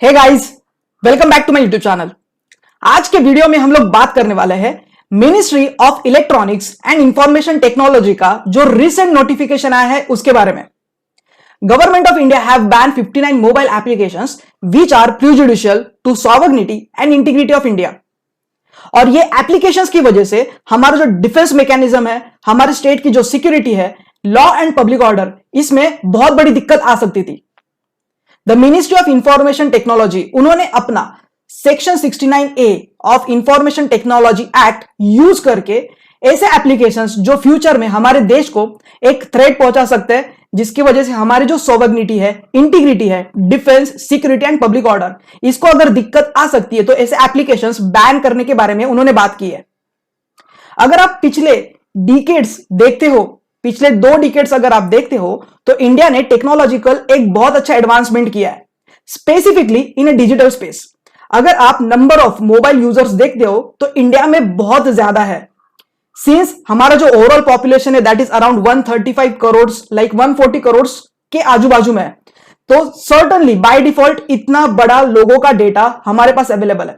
Hey guys, welcome back to my YouTube channel. आज के video में हम लोग बात करने वाले हैं ministry of electronics and information technology का जो रिसेंट नोटिफिकेशन आया है उसके बारे में। Government of India have ban 59 mobile applications which are prejudicial to sovereignty and integrity of India. और ये एप्लीकेशंस की वजह से हमारा जो डिफेंस मैकेनिज्म है, हमारे स्टेट की जो सिक्योरिटी है, लॉ एंड पब्लिक ऑर्डर, इसमें बहुत बड़ी दिक्कत आ सकती थी। The ministry of information technology उन्होंने अपना section 69A of information technology act use करके ऐसे एप्लीकेशंस जो फ्यूचर में हमारे देश को एक थ्रेट पहुंचा सकते हैं, जिसकी वजह से हमारी जो सॉवरेनिटी है, इंटीग्रिटी है, defence, security and public order, इसको अगर दिक्कत आ सकती है तो ऐसे एप्लीकेशंस बैन करने के बारे में उन्होंने बात की है। अगर आप पिछले डिकेड्स देखते हो, पिछले 2 डिकेड्स अगर आप देखते हो तो इंडिया ने टेक्नोलॉजिकल एक बहुत अच्छा एडवांसमेंट किया है, specifically in A digital space. अगर आप नंबर ऑफ मोबाइल यूजर्स देखते हो तो इंडिया में बहुत ज्यादा है। सिंस हमारा जो ओवरऑल पॉपुलेशन है that is around 135 crore, like 140 crore के आजू बाजू में है, तो सर्टनली बाय डिफॉल्ट इतना बड़ा लोगों का डेटा हमारे पास अवेलेबल है।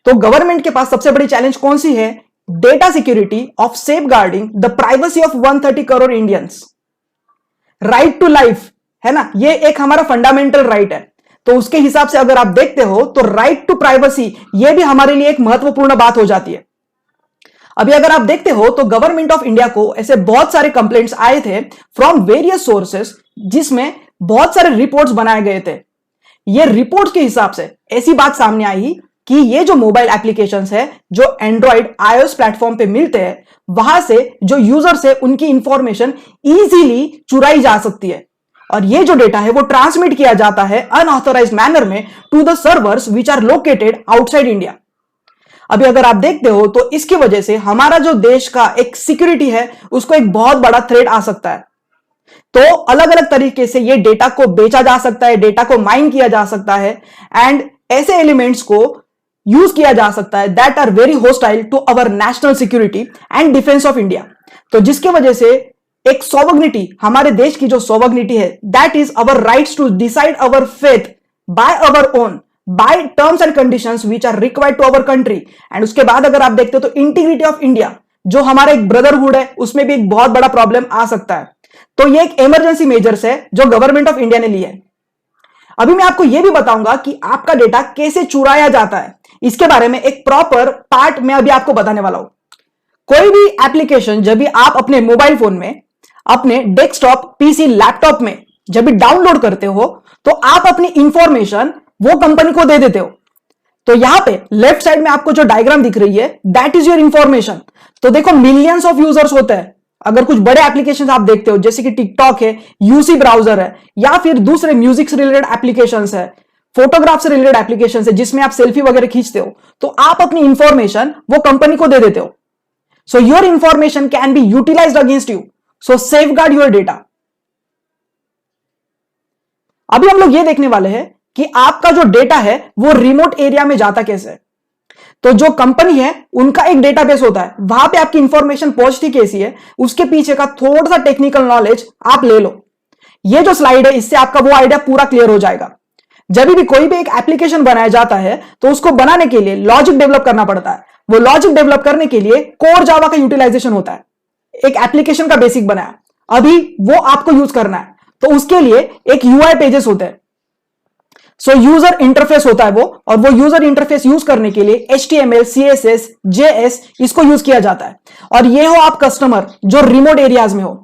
तो गवर्नमेंट के पास सबसे बड़ी चैलेंज कौन सी है? Data security of safeguarding the privacy of 130 crore Indians. Right to life है ना, ये एक हमारा फंडामेंटल राइट है। तो उसके हिसाब से अगर आप देखते हो तो राइट टू प्राइवेसी ये भी हमारे लिए एक महत्वपूर्ण बात हो जाती है। अभी अगर आप देखते हो तो गवर्नमेंट ऑफ इंडिया को ऐसे बहुत सारे कंप्लेंट्स आए थे फ्रॉम वेरियस सोर्सेस, जिसमें बहुत सारे रिपोर्ट्स बनाए गए थे। ये रिपोर्ट्स के हिसाब से ऐसी बात सामने आई कि ये जो मोबाइल एप्लीकेशंस है जो एंड्रॉइड आईओएस प्लेटफॉर्म पे मिलते हैं, वहां से जो यूजर्स है उनकी इंफॉर्मेशन इजीली चुराई जा सकती है, और ये जो डेटा है वो ट्रांसमिट किया जाता है अनऑथराइज्ड मैनर में to the servers which are located outside India. अभी अगर आप देखते हो तो इसकी वजह से हमारा जो देश का एक सिक्योरिटी है उसको एक बहुत बड़ा थ्रेट आ सकता है। तो अलग अलग तरीके से ये डेटा को बेचा जा सकता है, डेटा को माइन किया जा सकता है, एंड ऐसे एलिमेंट्स को यूज किया जा सकता है that are very hostile to our national security and defence of India. तो जिसके वजह से एक सॉवरेनिटी, हमारे देश की जो सॉवरेनिटी है, that is our rights to decide our faith by our own, by terms and conditions which are required to our country. And उसके बाद अगर आप देखते हो तो इंटीग्रिटी ऑफ इंडिया, जो हमारा एक ब्रदरहुड है, उसमें भी एक बहुत बड़ा प्रॉब्लम आ सकता है। तो ये एक इमरजेंसी मेजर्स है जो गवर्नमेंट ऑफ इंडिया ने लिए है। अभी मैं आपको यह भी बताऊंगा कि आपका डेटा कैसे चुराया जाता है, इसके बारे में एक प्रॉपर पार्ट मैं अभी आपको बताने वाला हूं। कोई भी एप्लीकेशन जब भी आप अपने मोबाइल फोन में, अपने डेस्कटॉप, पीसी, लैपटॉप में जब भी डाउनलोड करते हो तो आप अपनी इंफॉर्मेशन वो कंपनी को दे देते हो। तो यहां पे लेफ्ट साइड में आपको जो डायग्राम दिख रही है दैट इज योर इंफॉर्मेशन। तो देखो मिलियंस ऑफ यूजर्स होते हैं। अगर कुछ बड़े एप्लीकेशंस आप देखते हो जैसे कि टिकटॉक है, यूसी ब्राउजर है, या फिर दूसरे म्यूजिक से रिलेटेड एप्लीकेशंस है, फोटोग्राफ से रिलेटेड एप्लीकेशंस है जिसमें आप सेल्फी वगैरह खींचते हो, तो आप अपनी इंफॉर्मेशन वो कंपनी को दे देते हो। So your information can be utilized against you, so safeguard your data. अभी हम लोग ये देखने वाले हैं कि आपका जो डेटा है वो रिमोट एरिया में जाता कैसे है। तो जो कंपनी है उनका एक डेटाबेस होता है, वहां पे आपकी इंफॉर्मेशन पहुंचती कैसी है, उसके पीछे का थोड़ा सा टेक्निकल नॉलेज आप ले लो। ये जो स्लाइड है इससे आपका वो आइडिया पूरा क्लियर हो जाएगा। जब भी कोई भी एक एप्लीकेशन बनाया जाता है तो उसको बनाने के लिए लॉजिक डेवलप करना पड़ता है। वो लॉजिक डेवलप करने के लिए कोर जावा का यूटिलाइजेशन होता है। एक एप्लीकेशन का बेसिक बनाया, अभी वो आपको यूज करना है, तो उसके लिए एक यूआई पेजेस होते हैं। सो यूजर इंटरफेस होता है वो, और वो यूजर इंटरफेस यूज करने के लिए HTML, CSS, JS इसको यूज किया जाता है। और ये हो आप कस्टमर जो रिमोट एरियाज में हो,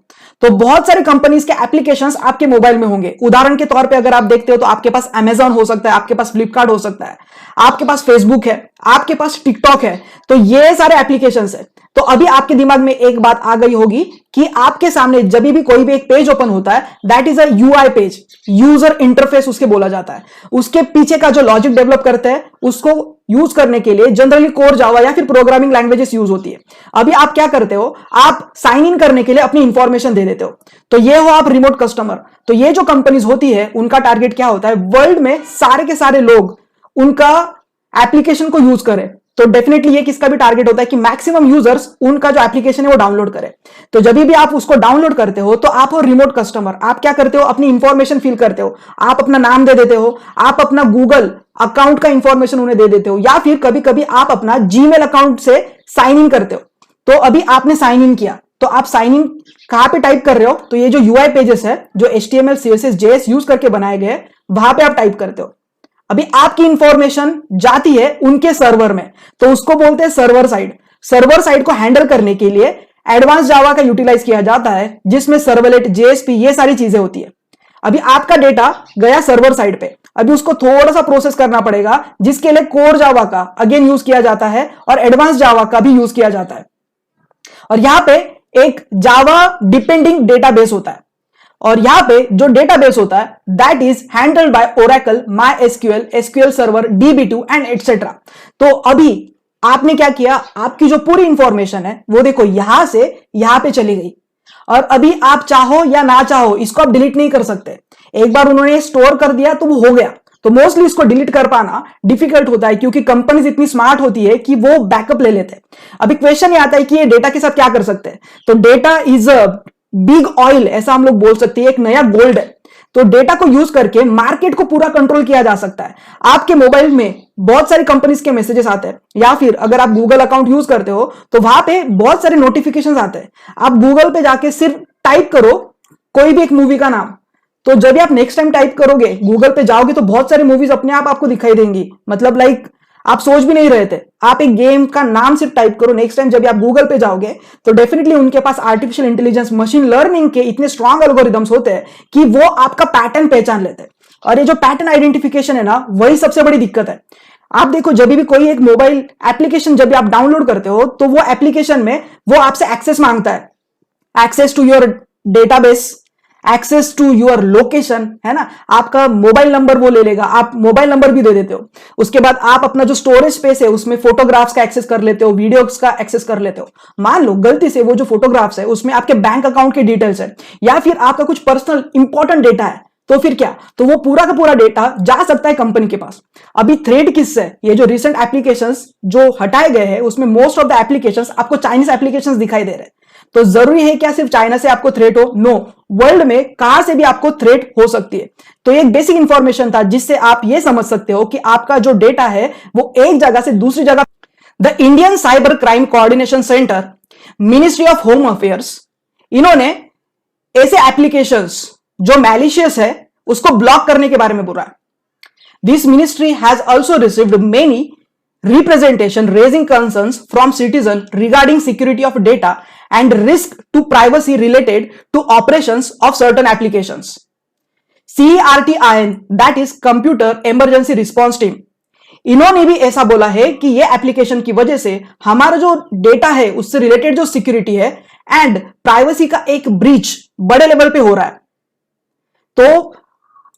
तो बहुत सारे कंपनीज के एप्लीकेशंस आपके मोबाइल में होंगे। उदाहरण के तौर पे अगर आप देखते हो तो आपके पास Amazon हो सकता है, आपके पास फ्लिपकार्ट हो सकता है, आपके पास फेसबुक है, आपके पास टिकटॉक है, तो ये सारे एप्लीकेशंस है। तो अभी आपके दिमाग में एक बात आ गई होगी कि आपके सामने जब भी कोई भी एक पेज ओपन होता है that is a UI page, user interface उसके बोला जाता है। उसके पीछे का जो लॉजिक डेवलप करते हैं उसको यूज करने के लिए जनरली कोर जावा या फिर प्रोग्रामिंग लैंग्वेजेस यूज होती है। अभी आप क्या करते हो, आप साइन इन करने के लिए अपनी इंफॉर्मेशन दे देते हो। तो ये हो आप रिमोट कस्टमर। तो ये जो कंपनीज होती है उनका टारगेट क्या होता है, वर्ल्ड में सारे के सारे लोग उनका एप्लीकेशन को यूज करें। तो डेफिनेटली ये किसका भी टारगेट होता है कि मैक्सिमम यूजर्स उनका जो एप्लीकेशन है वो डाउनलोड करें। तो जब भी आप उसको डाउनलोड करते हो तो आप हो रिमोट कस्टमर, आप क्या करते हो, अपनी इंफॉर्मेशन फिल करते हो, आप अपना नाम दे देते हो, आप अपना गूगल अकाउंट का इंफॉर्मेशन उन्हें दे देते हो, या फिर कभी कभी आप अपना जीमेल अकाउंट से साइन इन करते हो। तो अभी आपने साइन इन किया, तो आप साइन इन कहां पे टाइप कर रहे हो, तो ये जो यूआई पेजेस है जो HTML CSS JS यूज करके बनाए गए वहां पे आप टाइप करते हो। अभी आपकी इंफॉर्मेशन जाती है उनके सर्वर में, तो उसको बोलते हैं सर्वर साइड। सर्वर साइड को हैंडल करने के लिए एडवांस जावा का यूटिलाइज किया जाता है, जिसमें सर्वलेट, JSP ये सारी चीजें होती है। अभी आपका डेटा गया सर्वर साइड पे, अभी उसको थोड़ा सा प्रोसेस करना पड़ेगा, जिसके लिए कोर जावा का अगेन यूज किया जाता है और एडवांस जावा का भी यूज किया जाता है। और यहां पे एक जावा डिपेंडिंग डेटाबेस होता है, और यहां पे जो डेटाबेस होता है that is handled by Oracle, MySQL, SQL server, DB2 and etcetera. तो अभी आपने क्या किया, आपकी जो पूरी इंफॉर्मेशन है वो देखो यहां से यहां पे चली गई, और अभी आप चाहो या ना चाहो इसको आप डिलीट नहीं कर सकते। एक बार उन्होंने स्टोर कर दिया तो वो हो गया, तो मोस्टली इसको डिलीट कर पाना डिफिकल्ट होता है, क्योंकि कंपनीज इतनी स्मार्ट होती है कि वो बैकअप ले लेते हैं। अभी क्वेश्चन ये आता है कि ये डेटा के साथ क्या कर सकते हैं, तो data is a big oil, ऐसा हम लोग बोल सकते हैं, एक नया गोल्ड है। तो डेटा को यूज करके मार्केट को पूरा कंट्रोल किया जा सकता है। आपके मोबाइल में बहुत सारी कंपनीज के मैसेजेस आते हैं, या फिर अगर आप गूगल अकाउंट यूज करते हो तो वहां पे बहुत सारे नोटिफिकेशंस आते हैं। आप गूगल पे जाके सिर्फ टाइप करो कोई भी एक मूवी का नाम, तो जब भी आप नेक्स्ट टाइम टाइप करोगे गूगल पे जाओगे तो बहुत सारी मूवीज अपने आप आपको दिखाई देंगी। मतलब लाइक आप सोच भी नहीं रहे थे, आप एक गेम का नाम सिर्फ टाइप करो, नेक्स्ट टाइम जब आप गूगल पे जाओगे तो डेफिनेटली उनके पास आर्टिफिशियल इंटेलिजेंस, मशीन लर्निंग के इतने स्ट्रांग एल्गोरिदम्स होते हैं कि वो आपका पैटर्न पहचान लेते हैं। और ये जो पैटर्न आइडेंटिफिकेशन है ना, वही सबसे बड़ी दिक्कत है। आप देखो जब भी कोई एक मोबाइल एप्लीकेशन जब भी आप डाउनलोड करते हो तो वो एप्लीकेशन में वो आपसे एक्सेस मांगता है, access to your database, access to your location, है ना, आपका मोबाइल नंबर वो ले लेगा, आप मोबाइल नंबर भी दे देते हो। उसके बाद आप अपना जो स्टोरेज स्पेस है उसमें फोटोग्राफ्स का एक्सेस कर लेते हो, वीडियोस का एक्सेस कर लेते हो। मान लो गलती से वो जो फोटोग्राफ्स है उसमें आपके बैंक अकाउंट की डिटेल्स है, या फिर आपका कुछ पर्सनल इंपॉर्टेंट डेटा है, तो फिर क्या, तो वो पूरा का पूरा डेटा जा सकता है कंपनी के पास। अभी थ्रेड किससे, ये जो रिसेंट एप्लीकेशंस जो हटाए गए हैं उसमें मोस्ट ऑफ द एप्लीकेशंस आपको चाइनीज एप्लीकेशंस दिखाई दे रहे हैं। तो जरूरी है क्या सिर्फ चाइना से आपको थ्रेट हो, नो, वर्ल्ड में कहां से भी आपको थ्रेट हो सकती है। तो एक बेसिक इंफॉर्मेशन था जिससे आप ये समझ सकते हो कि आपका जो डेटा है वो एक जगह से दूसरी जगह। The Indian cyber crime coordination centre, ministry of home affairs, इन्होंने ऐसे एप्लीकेशंस जो मैलिशियस है उसको ब्लॉक करने के बारे में बोला है। This ministry has also received many representation raising concerns from citizens regarding security of data and risk to privacy related to operations of certain applications. CERTIN, that is Computer Emergency Response Team, इन्होंने भी ऐसा बोला है कि ये application की वजह से हमारा जो डेटा है उससे रिलेटेड जो सिक्योरिटी है एंड प्राइवेसी का एक ब्रीच बड़े लेवल पे हो रहा है। तो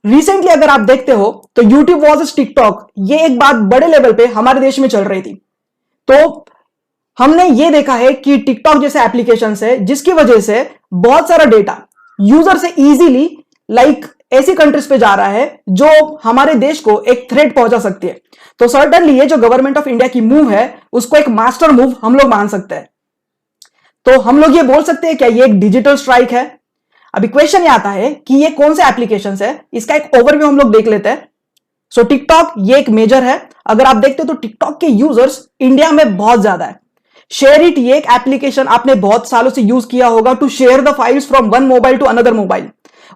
रिसेंटली अगर आप देखते हो तो यूट्यूब वर्सेस टिकटॉक, ये एक बात बड़े लेवल पे हमारे देश में चल रही थी। तो हमने ये देखा है कि टिकटॉक जैसे एप्लीकेशन है जिसकी वजह से बहुत सारा डेटा यूजर से इजीली लाइक ऐसी कंट्रीज पे जा रहा है जो हमारे देश को एक थ्रेट पहुंचा सकती है। तो सर्टेनली ये जो गवर्नमेंट ऑफ इंडिया की मूव है उसको एक मास्टर मूव हम लोग मान सकते हैं। तो हम लोग ये बोल सकते हैं क्या ये एक डिजिटल स्ट्राइक है। अभी क्वेश्चन ये आता है कि ये कौन से एप्लीकेशंस है, इसका एक ओवरव्यू हम लोग देख लेते हैं। सो टिकटॉक ये एक मेजर है, अगर आप देखते हो तो टिकटॉक के यूजर्स इंडिया में बहुत ज्यादा है। शेयर इट, ये एक एप्लीकेशन आपने बहुत सालों से यूज किया होगा to share the files from one mobile to another mobile.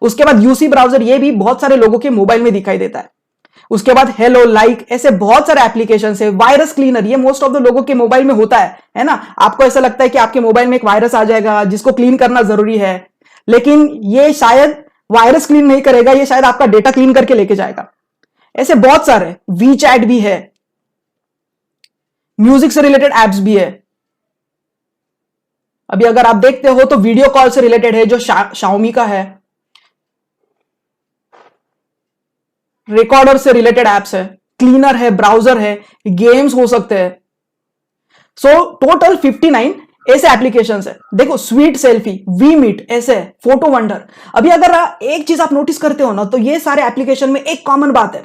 उसके बाद यूसी ब्राउजर, ये भी बहुत सारे लोगों के मोबाइल में दिखाई देता है। उसके बाद हेलो, लाइक, ऐसे बहुत सारे एप्लीकेशंस है। वायरस क्लीनर, ये मोस्ट ऑफ द लोगों के मोबाइल में होता है ना। आपको ऐसा लगता है कि आपके मोबाइल में एक वायरस आ जाएगा जिसको क्लीन करना जरूरी है, लेकिन ये शायद वायरस क्लीन नहीं करेगा, ये शायद आपका डेटा क्लीन करके लेके जाएगा। ऐसे बहुत सारे, वी चैट भी है, म्यूजिक से रिलेटेड एप्स भी है। अभी अगर आप देखते हो तो वीडियो कॉल से रिलेटेड है जो शाओमी का है, रिकॉर्डर से रिलेटेड एप्स है, क्लीनर है, ब्राउजर है, गेम्स हो सकते हैं। सो टोटल 59 ऐसे एप्लीकेशंस है। देखो स्वीट सेल्फी, वी मीट, ऐसे फोटो वंडर। अभी अगर एक चीज आप नोटिस करते हो ना तो ये सारे एप्लीकेशन में एक कॉमन बात है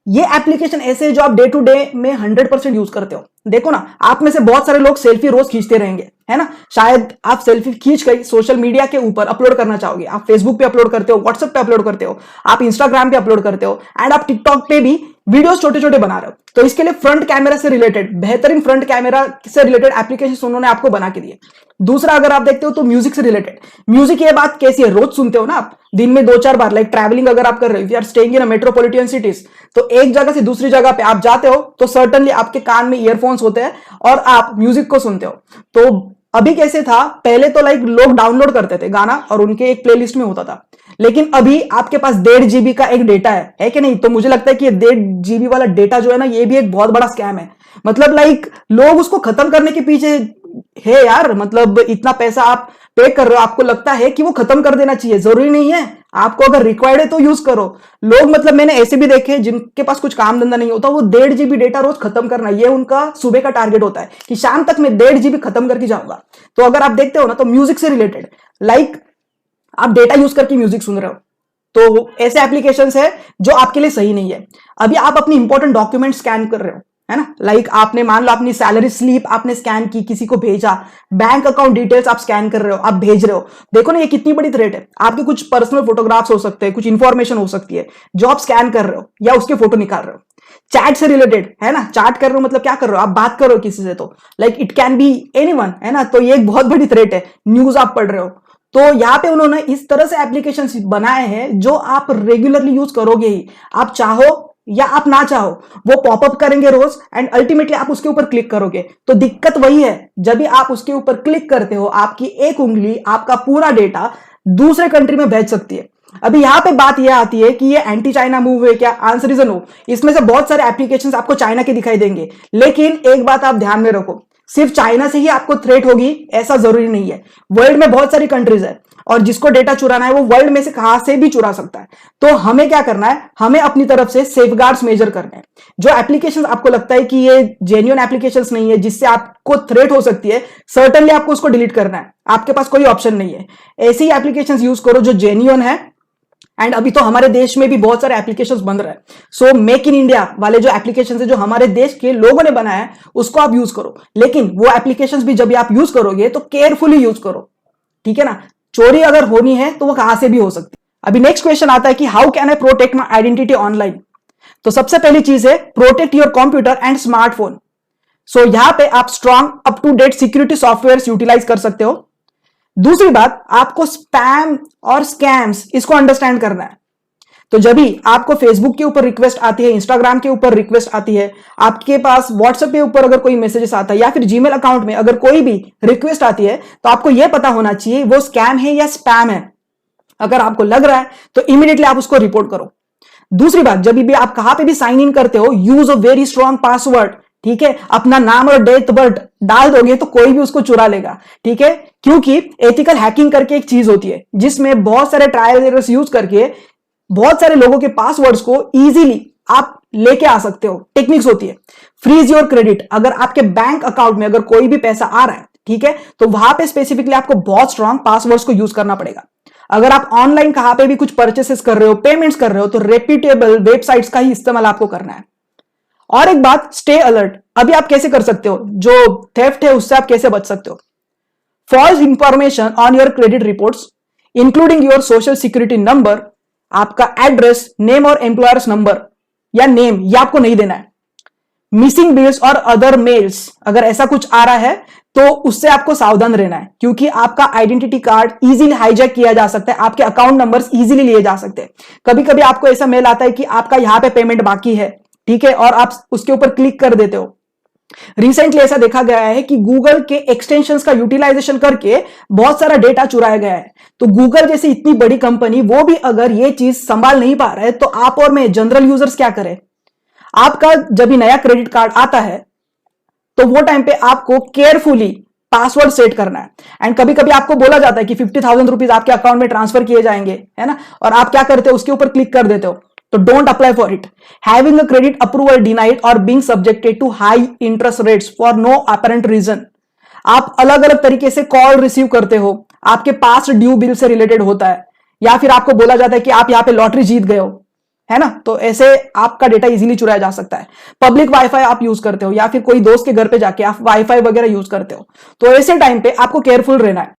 ये एप्लीकेशन ऐसे है जो आप डे टू डे में 100% यूज करते हो। देखो ना, आप में से बहुत सारे लोग सेल्फी रोज खींचते रहेंगे, है ना। शायद आप सेल्फी खींच कर सोशल मीडिया के ऊपर अपलोड करना चाहोगे। आप फेसबुक पे अपलोड करते हो, व्हाट्सएप पे अपलोड करते हो, आप इंस्टाग्राम पे अपलोड करते हो, एंड आप टिकटॉक पे भी वीडियोस छोटे छोटे बना रहे हो। तो इसके लिए फ्रंट कैमरा से रिलेटेड, बेहतरीन फ्रंट कैमरा से रिलेटेड एप्लीकेशन उन्होंने आपको बना के दिए। दूसरा अगर आप देखते हो तो म्यूजिक से रिलेटेड, म्यूजिक ये बात कैसी है, रोज सुनते हो ना आप, दिन में 2-4 बार, लाइक ट्रैवलिंग अगर आप कर रहे हो, you are staying in a metropolitan cities, तो एक जगह से दूसरी जगह पे आप जाते हो तो सर्टनली आपके कान में ईयरफोन्स होते हैं और आप म्यूजिक को सुनते हो। तो अभी कैसे था, पहले तो लाइक लोग डाउनलोड करते थे गाना और उनके एक प्लेलिस्ट में होता था, लेकिन अभी आपके पास 1.5 GB का एक डेटा है कि नहीं। तो मुझे लगता है कि ये 1.5 GB वाला डेटा जो है ना, ये भी एक बहुत बड़ा स्कैम है। मतलब लाइक लोग उसको खत्म करने के पीछे है यार। मतलब इतना पैसा आप पे कर रहे हो, आपको लगता है कि वो खत्म कर देना चाहिए, जरूरी नहीं है। आपको अगर रिक्वायर्ड है तो यूज करो। लोग, मतलब मैंने ऐसे भी देखे जिनके पास कुछ काम धंधा नहीं होता, वो 1.5 GB डेटा रोज खत्म करना, ये उनका सुबह का टारगेट होता है कि शाम तक मैं 1.5 GB खत्म करके जाऊंगा। तो अगर आप देखते हो ना, तो म्यूजिक से रिलेटेड, लाइक आप डेटा यूज करके म्यूजिक सुन रहे हो, तो ऐसे एप्लीकेशंस है जो आपके लिए सही नहीं है। अभी आप अपनी इंपॉर्टेंट डॉक्यूमेंट स्कैन कर रहे हो, है ना, लाइक आपने मान लो अपनी सैलरी स्लिप आपने स्कैन की, किसी को भेजा, बैंक अकाउंट डिटेल्स आप स्कैन कर रहे हो, आप भेज रहे हो। देखो ना, ये कितनी बड़ी थ्रेट है। आपके कुछ पर्सनल फोटोग्राफ्स हो सकते हैं, कुछ इंफॉर्मेशन हो सकती है जो आप स्कैन कर रहे हो या उसके फोटो निकाल रहे हो। चैट से रिलेटेड, है ना, चैट कर रहे हो मतलब क्या कर रहे हो, आप बात कर रहे हो किसी से, तो like it can be anyone, है ना। तो ये एक बहुत बड़ी थ्रेट है। न्यूज आप पढ़ रहे हो, तो यहां पे उन्होंने इस तरह से एप्लीकेशन बनाए हैं जो आप रेगुलरली यूज करोगे ही, आप चाहो या आप ना चाहो, वो पॉपअप करेंगे रोज, एंड अल्टीमेटली आप उसके ऊपर क्लिक करोगे। तो दिक्कत वही है, जब भी आप उसके ऊपर क्लिक करते हो, आपकी एक उंगली आपका पूरा डेटा दूसरे कंट्री में भेज सकती है। अभी यहां पे बात यह आती है कि ये एंटी चाइना मूव है क्या? Answer is no. इसमें से बहुत सारे एप्लीकेशंस आपको चाइना के दिखाई देंगे, लेकिन एक बात आप ध्यान में रखो, सिर्फ चाइना से ही आपको थ्रेट होगी ऐसा जरूरी नहीं है। वर्ल्ड में बहुत सारी कंट्रीज है और जिसको डेटा चुराना है वो वर्ल्ड में से कहां से भी चुरा सकता है। तो हमें क्या करना है, हमें अपनी तरफ से सेफगार्ड्स मेजर करने हैं। जो एप्लीकेशंस आपको लगता है कि ये जेन्युइन एप्लीकेशंस नहीं है, जिससे आपको थ्रेट हो सकती है, सर्टेनली आपको उसको डिलीट करना है। आपके पास कोई ऑप्शन नहीं है। ऐसी एप्लीकेशंस यूज करो जो जेन्युइन है। एंड अभी तो हमारे देश में भी बहुत सारे एप्लीकेशंस बन रहे हैं। सो मेक इन इंडिया वाले जो एप्लीकेशंस है जो हमारे देश के लोगों ने बनाया है, उसको आप यूज करो। लेकिन वो एप्लीकेशंस भी जब आप यूज करोगे तो केयरफुली यूज करो, ठीक है ना। चोरी अगर होनी है तो वो कहां से भी हो सकती है। अभी नेक्स्ट क्वेश्चन आता है कि how can I protect my identity online. तो सबसे पहली चीज है protect your computer and smartphone. So यहां पे आप strong up to date security software utilize कर सकते हो। दूसरी बात, आपको स्पैम और स्कैम्स इसको अंडरस्टैंड करना है। तो जब भी आपको फेसबुक के ऊपर रिक्वेस्ट आती है, इंस्टाग्राम के ऊपर रिक्वेस्ट आती है, आपके पास व्हाट्सएप के ऊपर अगर कोई मैसेजेस आता है, या फिर जीमेल अकाउंट में अगर कोई भी रिक्वेस्ट आती है, तो आपको यह पता होना चाहिए वो स्कैम है या स्पैम है। अगर आपको लग रहा है तो इमीडिएटली आप उसको रिपोर्ट करो। दूसरी बात, जब भी आप कहां पे भी साइन इन करते हो, use a very strong password, ठीक है। अपना नाम और डेट बर्थ डाल दोगे तो कोई भी उसको चुरा लेगा, ठीक है। क्योंकि एथिकल हैकिंग करके एक चीज होती है जिसमें बहुत सारे ट्रायल एरर्स यूज करके बहुत सारे लोगों के पासवर्ड्स को इजीली आप लेके आ सकते हो। टेक्निक्स होती है फ्रीज योर क्रेडिट। अगर आपके बैंक अकाउंट में अगर कोई भी पैसा आ रहा है, ठीक है, तो वहां पे स्पेसिफिकली आपको बहुत स्ट्रांग पासवर्ड्स को यूज करना पड़ेगा। अगर आप ऑनलाइन कहां पे भी कुछ परचेसेस कर रहे हो, पेमेंट्स कर रहे हो, तो रेप्यूटेबल वेबसाइट्स का ही इस्तेमाल आपको करना है। और एक बात, स्टे अलर्ट। अभी आप कैसे कर सकते हो, जो थेफ्ट है उससे आप कैसे बच सकते हो। False information on your credit reports including your social security number, आपका एड्रेस, नेम और एम्प्लॉयर्स नंबर या नेम, ये आपको नहीं देना है। मिसिंग बिल्स और अदर मेल्स, अगर ऐसा कुछ आ रहा है तो उससे आपको सावधान रहना है, क्योंकि आपका आइडेंटिटी कार्ड इजीली हाईजैक किया जा सकता है, आपके अकाउंट नंबर्स इजीली लिए जा सकते हैं। कभी कभी आपको ऐसा मेल आता है कि आपका यहां पे पेमेंट बाकी है, ठीक है, और आप उसके ऊपर क्लिक कर देते हो। रिसेंटली ऐसा देखा गया है कि गूगल के एक्सटेंशंस का यूटिलाइजेशन करके बहुत सारा डेटा चुराया गया है। तो गूगल जैसी इतनी बड़ी कंपनी, वो भी अगर ये चीज संभाल नहीं पा रहा है, तो आप और मैं जनरल यूजर्स क्या करें। आपका जब भी नया क्रेडिट कार्ड आता है तो वो टाइम पे आपको केयरफुली पासवर्ड सेट करना है। एंड कभी कभी आपको बोला जाता है कि 50,000 रुपीज आपके अकाउंट में ट्रांसफर किए जाएंगे, है ना, और आप क्या करते हो, उसके ऊपर क्लिक कर देते हो। तो don't apply for it. Having a credit approval denied और being subjected to high interest rates for no apparent reason. आप अलग अलग तरीके से कॉल रिसीव करते हो, आपके पास ड्यू बिल से रिलेटेड होता है, या फिर आपको बोला जाता है कि आप यहां पे लॉटरी जीत गए हो, है ना। तो ऐसे आपका डेटा इजीली चुराया जा सकता है। पब्लिक वाईफाई आप यूज करते हो या फिर कोई दोस्त के घर पे जाके आप वाईफाई वगैरह यूज करते हो, तो ऐसे टाइम पे आपको केयरफुल रहना है।